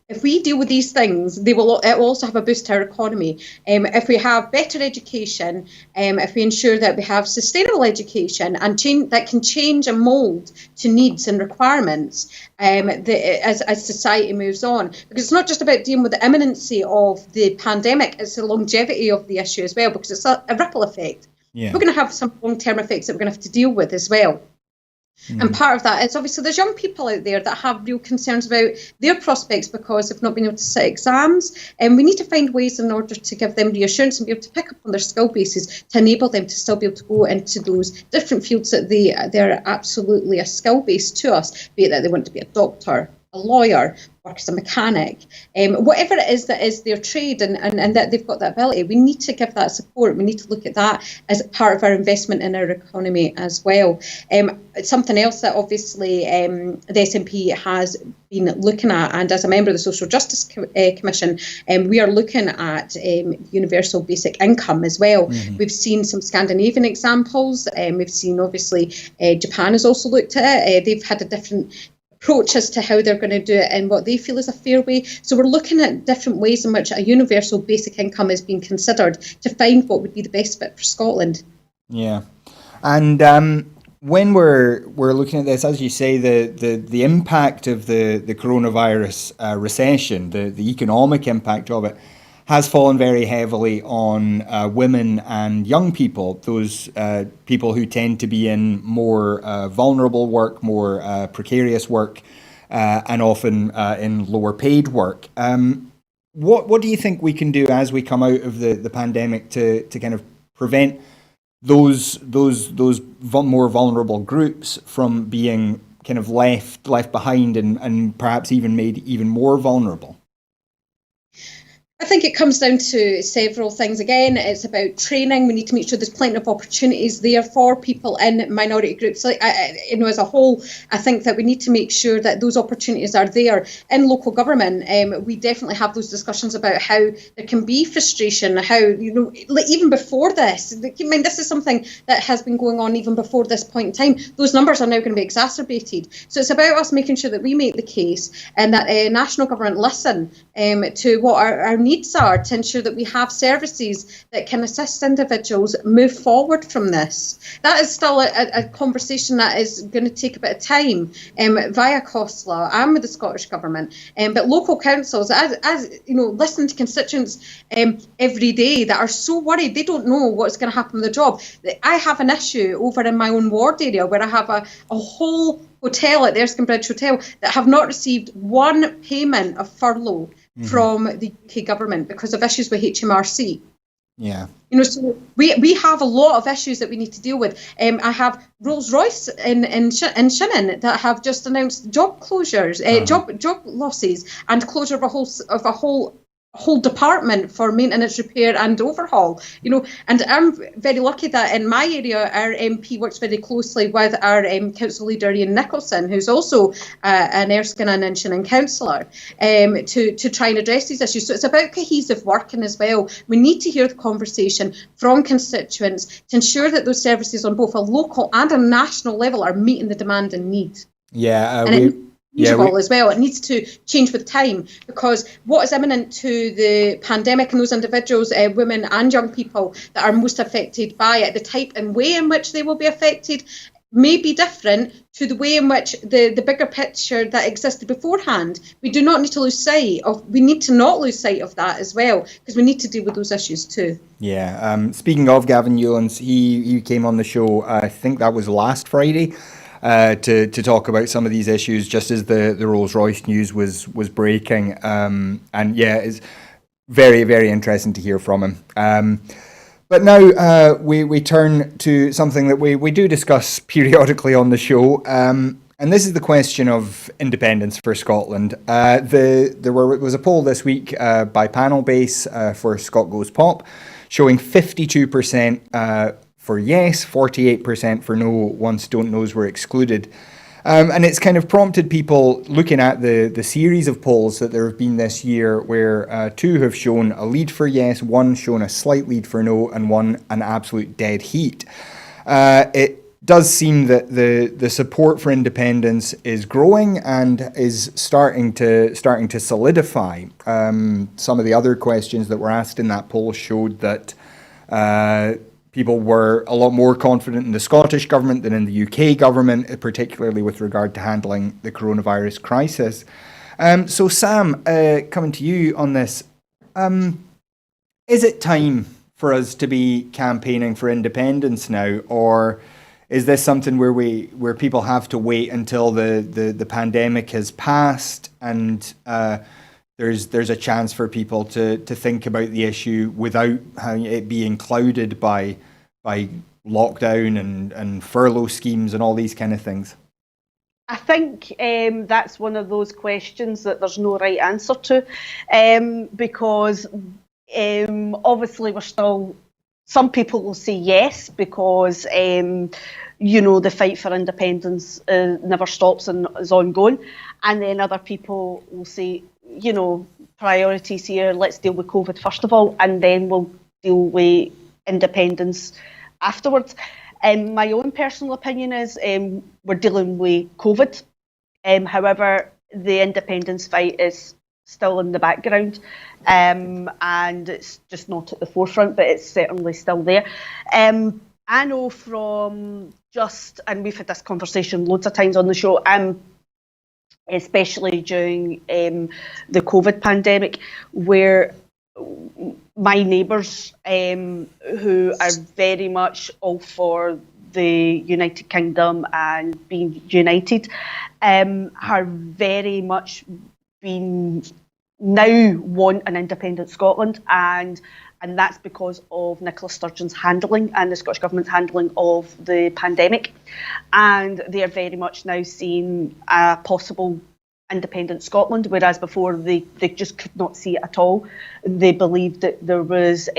Speaker 2: If we deal with these things, it will also have a boost to our economy. If we have better education, if we ensure that we have sustainable education and that can change and mould to needs and requirements as society moves on. Because it's not just about dealing with the imminency of the pandemic, it's the longevity of the issue as well, because it's a ripple effect. Yeah. We're going to have some long-term effects that we're going to have to deal with as well. And part of that is obviously there's young people out there that have real concerns about their prospects because they've not been able to sit exams, and we need to find ways in order to give them reassurance and be able to pick up on their skill bases to enable them to still be able to go into those different fields that they're absolutely a skill base to us, be it that they want to be a doctor, a lawyer, work as a mechanic, whatever it is that is their trade and that they've got that ability. We need to give that support. We need to look at that as part of our investment in our economy as well. Something else that obviously the SNP has been looking at, and as a member of the Social Justice Commission, we are looking at universal basic income as well. We've seen some Scandinavian examples. We've seen obviously Japan has also looked at it. They've had a different approach as to how they're going to do it and what they feel is a fair way. So we're looking at different ways in which a universal basic income is being considered to find what would be the best fit for Scotland.
Speaker 1: Yeah. And when we're looking at this, as you say, the impact of the coronavirus recession, the economic impact of it, has fallen very heavily on women and young people, those people who tend to be in more vulnerable work, more precarious work, and often in lower paid work. What do you think we can do as we come out of the pandemic to kind of prevent those more vulnerable groups from being kind of left behind and perhaps even made even more vulnerable?
Speaker 2: I think it comes down to several things. Again, it's about training. We need to make sure there's plenty of opportunities there for people in minority groups. As a whole, I think that we need to make sure that those opportunities are there in local government. We definitely have those discussions about how there can be frustration, how, even before this, this is something that has been going on even before this point in time. Those numbers are now going to be exacerbated. So it's about us making sure that we make the case and that national government listen to what our needs are, to ensure that we have services that can assist individuals move forward from this. That is still a conversation that is going to take a bit of time via Cllr and with the Scottish Government. But local councils, as listen to constituents every day that are so worried, they don't know what's going to happen with their job. I have an issue over in my own ward area where I have a whole hotel at the Erskine Bridge Hotel that have not received one payment of furlough from the UK government because of issues with HMRC.
Speaker 1: Yeah.
Speaker 2: So we have a lot of issues that we need to deal with. I have Rolls-Royce in Shannon that have just announced job closures, job losses, and closure of a whole department for maintenance, repair and overhaul. And I'm very lucky that in my area our MP works very closely with our council leader Ian Nicholson, who's also an Erskine and Inchinnan councillor, to try and address these issues. So it's about cohesive working as well. We need to hear the conversation from constituents to ensure that those services on both a local and a national level are meeting the demand and need.
Speaker 1: Yeah,
Speaker 2: as well. It needs to change with time, because what is imminent to the pandemic and those individuals, women and young people that are most affected by it, the type and way in which they will be affected may be different to the way in which the bigger picture that existed beforehand. We do not need to lose sight of, we need to not lose sight of that as well, because we need to deal with those issues too.
Speaker 1: Yeah, speaking of Gavin Newlands, he came on the show, I think that was last Friday, to talk about some of these issues just as the Rolls-Royce news was breaking. And yeah, it's very, very interesting to hear from him. But now we turn to something that we do discuss periodically on the show. And this is the question of independence for Scotland. There was a poll this week by Panel Base for Scott Goes Pop, showing 52% for yes, 48% for no, once don't knows were excluded. And it's kind of prompted people looking at the series of polls that there have been this year, where two have shown a lead for yes, one shown a slight lead for no, and one an absolute dead heat. It does seem that the support for independence is growing and is starting to solidify. Some of the other questions that were asked in that poll showed that people were a lot more confident in the Scottish government than in the UK government, particularly with regard to handling the coronavirus crisis. So Sam, coming to you on this, is it time for us to be campaigning for independence now, or is this something where people have to wait until the pandemic has passed and there's a chance for people to think about the issue without having it being clouded by lockdown and furlough schemes and all these kind of things?
Speaker 3: I think that's one of those questions that there's no right answer to, because obviously we're still, some people will say yes because the fight for independence never stops and is ongoing, and then other people will say, priorities here, let's deal with COVID first of all, and then we'll deal with independence afterwards. My own personal opinion is we're dealing with COVID. However, the independence fight is still in the background, and it's just not at the forefront, but it's certainly still there. I know from just, and we've had this conversation loads of times on the show, especially during the COVID pandemic, where my neighbours, who are very much all for the United Kingdom and being united, are very much been now want an independent Scotland, and that's because of Nicola Sturgeon's handling and the Scottish Government's handling of the pandemic. And they are very much now seeing a possible independent Scotland, whereas before they just could not see it at all. They believed that there was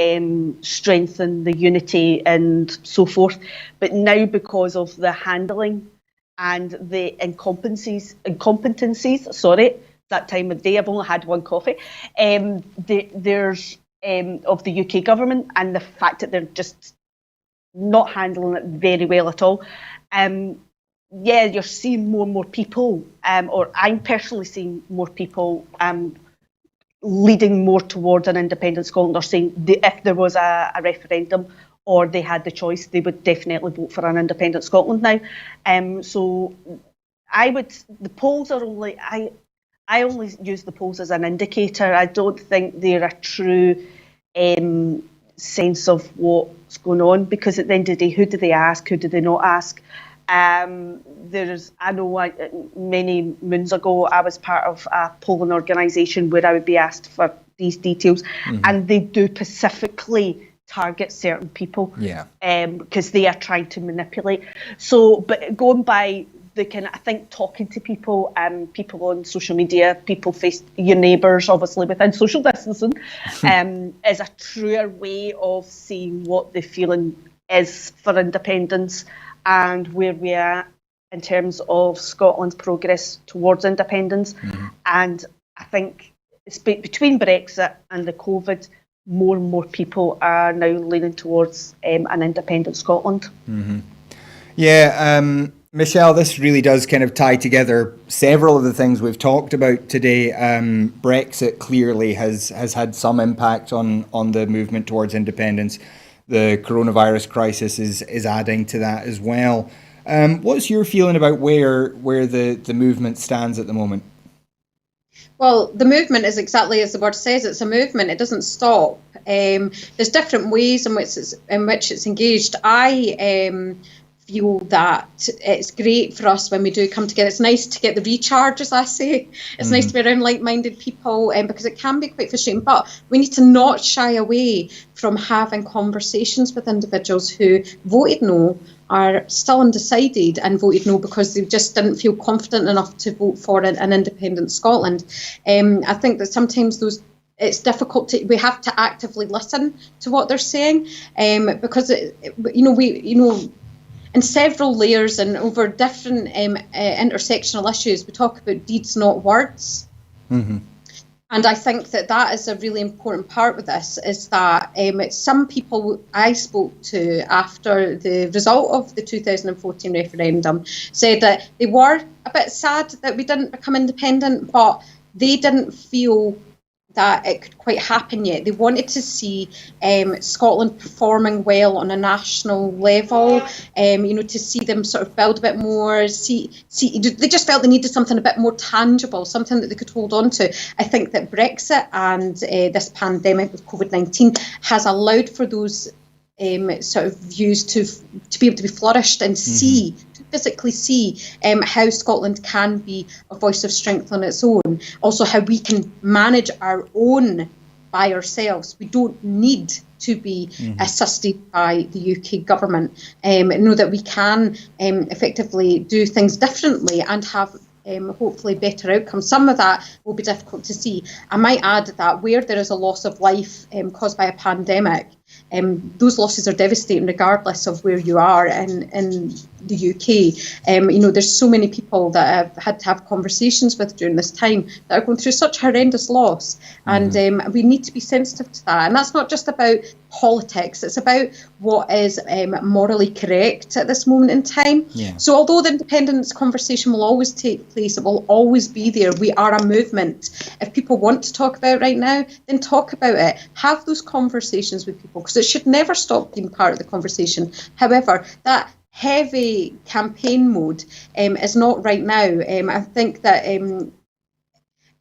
Speaker 3: strength in the unity and so forth. But now, because of the handling and the incompetencies, that time of day, I've only had one coffee, there's of the UK government, and the fact that they're just not handling it very well at all. You're seeing more and more people, or I'm personally seeing more people leading more towards an independent Scotland, or saying if there was a referendum or they had the choice, they would definitely vote for an independent Scotland now. So the polls are only, I only use the polls as an indicator. I don't think they're a true sense of what's going on, because at the end of the day, who do they ask, who do they not ask? I know many moons ago I was part of a polling organisation where I would be asked for these details, and they do specifically target certain people, because they are trying to manipulate. So, but going by the kind of, I think talking to people, people on social media, people face your neighbours, obviously within social distancing, is a truer way of seeing what the feeling is for independence and where we are in terms of Scotland's progress towards independence. And I think between Brexit and the COVID, more and more people are now leaning towards an independent Scotland.
Speaker 1: Michelle, this really does kind of tie together several of the things we've talked about today. Brexit clearly has had some impact on the movement towards independence. The coronavirus crisis is adding to that as well. What's your feeling about where the movement stands at the moment?
Speaker 2: Well, the movement is exactly as the word says. It's a movement. It doesn't stop. There's different ways in which it's engaged. I feel that it's great for us when we do come together. It's nice to get the recharge, as I say. It's nice to be around like-minded people, because it can be quite frustrating. But we need to not shy away from having conversations with individuals who voted no, are still undecided and voted no because they just didn't feel confident enough to vote for an independent Scotland. I think that sometimes it's difficult we have to actively listen to what they're saying, because in several layers and over different intersectional issues, we talk about deeds, not words. And I think that is a really important part with this, is that some people I spoke to after the result of the 2014 referendum said that they were a bit sad that we didn't become independent, but they didn't feel that it could quite happen yet. They wanted to see Scotland performing well on a national level, to see them sort of build a bit more, they just felt they needed something a bit more tangible, something that they could hold on to. I think that Brexit and this pandemic with COVID-19 has allowed for those sort of views to be able to be flourished and physically see how Scotland can be a voice of strength on its own. Also, how we can manage our own by ourselves. We don't need to be assisted by the UK government. Know that we can effectively do things differently and have hopefully better outcomes. Some of that will be difficult to see. I might add that where there is a loss of life caused by a pandemic, those losses are devastating regardless of where you are in the UK. There's so many people that I've had to have conversations with during this time that are going through such horrendous loss, and we need to be sensitive to that. And that's not just about politics, it's about what is morally correct at this moment in time. So although the independence conversation will always take place, it will always be there. We are a movement. If people want to talk about it right now, then talk about it. Have those conversations with people, because it should never stop being part of the conversation. However, that heavy campaign mode is not right now. I think that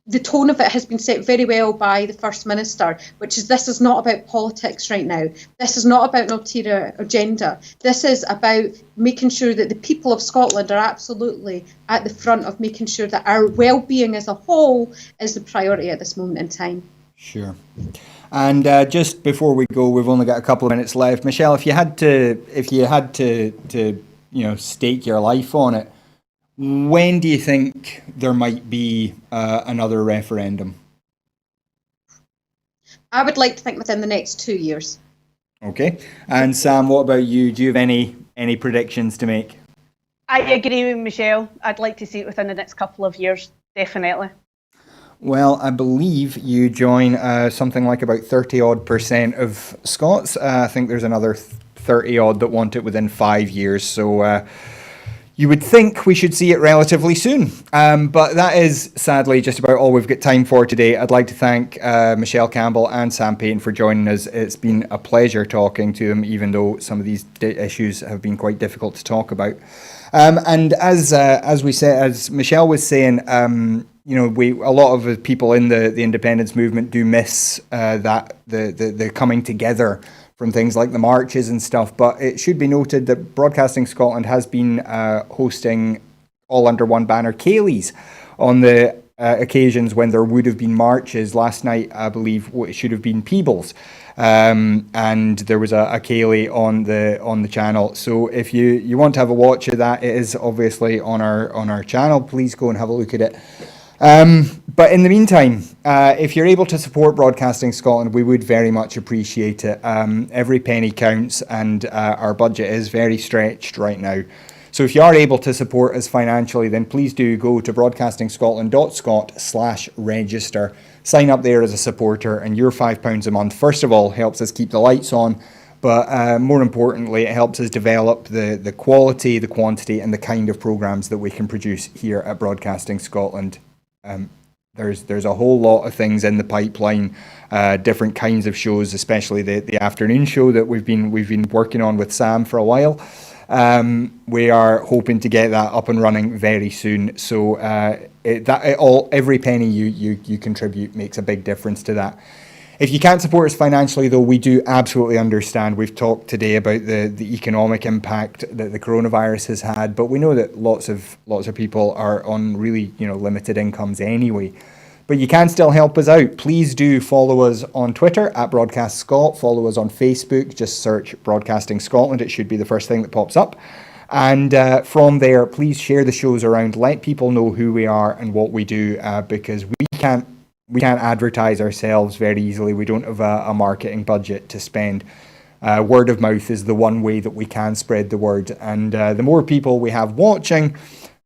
Speaker 2: the tone of it has been set very well by the First Minister, which is this is not about politics right now. This is not about an ulterior agenda. This is about making sure that the people of Scotland are absolutely at the front of making sure that our well-being as a whole is the priority at this moment in time.
Speaker 1: Sure. And just before we go, we've only got a couple of minutes left. Michelle, if you had to stake your life on it, when do you think there might be another referendum?
Speaker 2: I would like to think within the next 2 years.
Speaker 1: Okay. And Sam, what about you? Do you have any predictions to make?
Speaker 3: I agree with Michelle. I'd like to see it within the next couple of years, definitely.
Speaker 1: Well, I believe you join something like about 30% of Scots. I think there's another 30 odd that want it within 5 years. So you would think we should see it relatively soon. But that is sadly just about all we've got time for today. I'd like to thank Michelle Campbell and Sam Paton for joining us. It's been a pleasure talking to them, even though some of these issues have been quite difficult to talk about. And as Michelle was saying, a lot of the people in the independence movement do miss that the coming together from things like the marches and stuff. But it should be noted that Broadcasting Scotland has been hosting all under one banner Cllrs on the occasions when there would have been marches. Last night, I believe, it should have been Peebles. And there was a Cllr on the channel. So if you want to have a watch of that, it is obviously on our channel. Please go and have a look at it. But in the meantime, if you're able to support Broadcasting Scotland, we would very much appreciate it. Every penny counts, and our budget is very stretched right now. So if you are able to support us financially, then please do go to broadcastingscotland.scot/register. Sign up there as a supporter, and your £5 a month, first of all, helps us keep the lights on. But more importantly, it helps us develop the quality, the quantity, and the kind of programmes that we can produce here at Broadcasting Scotland. There's a whole lot of things in the pipeline, different kinds of shows, especially the afternoon show that we've been working on with Sam for a while. We are hoping to get that up and running very soon. So every penny you contribute makes a big difference to that. If you can't support us financially, though, we do absolutely understand. We've talked today about the economic impact that the coronavirus has had, but we know that lots of people are on really limited incomes anyway. But you can still help us out. Please do follow us on Twitter at Broadcast Scot. Follow us on Facebook. Just search Broadcasting Scotland. It should be the first thing that pops up. And from there, please share the shows around. Let people know who we are and what we do, because we can't advertise ourselves very easily. We don't have a marketing budget to spend. Word of mouth is the one way that we can spread the word. And the more people we have watching,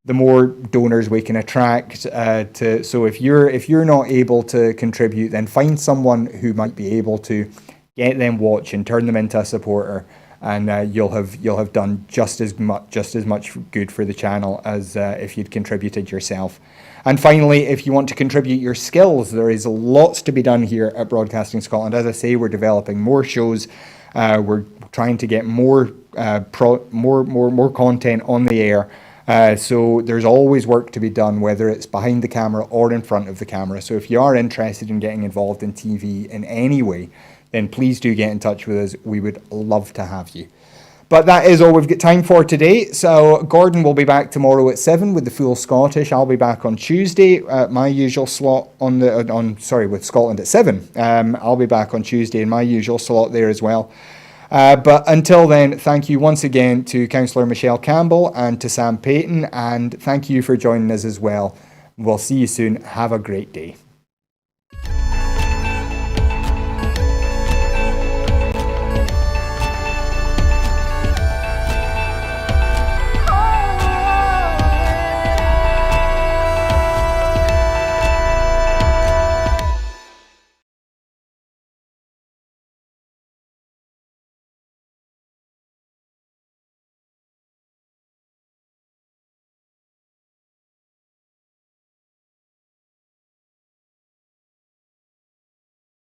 Speaker 1: the more donors we can attract. So if you're not able to contribute, then find someone who might be able to, get them watching, turn them into a supporter, and you'll have done just as much good for the channel as if you'd contributed yourself. And finally, if you want to contribute your skills, there is lots to be done here at Broadcasting Scotland. As I say, we're developing more shows. We're trying to get more content on the air. So there's always work to be done, whether it's behind the camera or in front of the camera. So if you are interested in getting involved in TV in any way, then please do get in touch with us. We would love to have you. But that is all we've got time for today. So Gordon will be back tomorrow at 7 with the full Scottish. I'll be back on Tuesday at my usual slot with Scotland at 7. I'll be back on Tuesday in my usual slot there as well. But until then, thank you once again to Councillor Michelle Campbell and to Sam Paton, and thank you for joining us as well. We'll see you soon. Have a great day.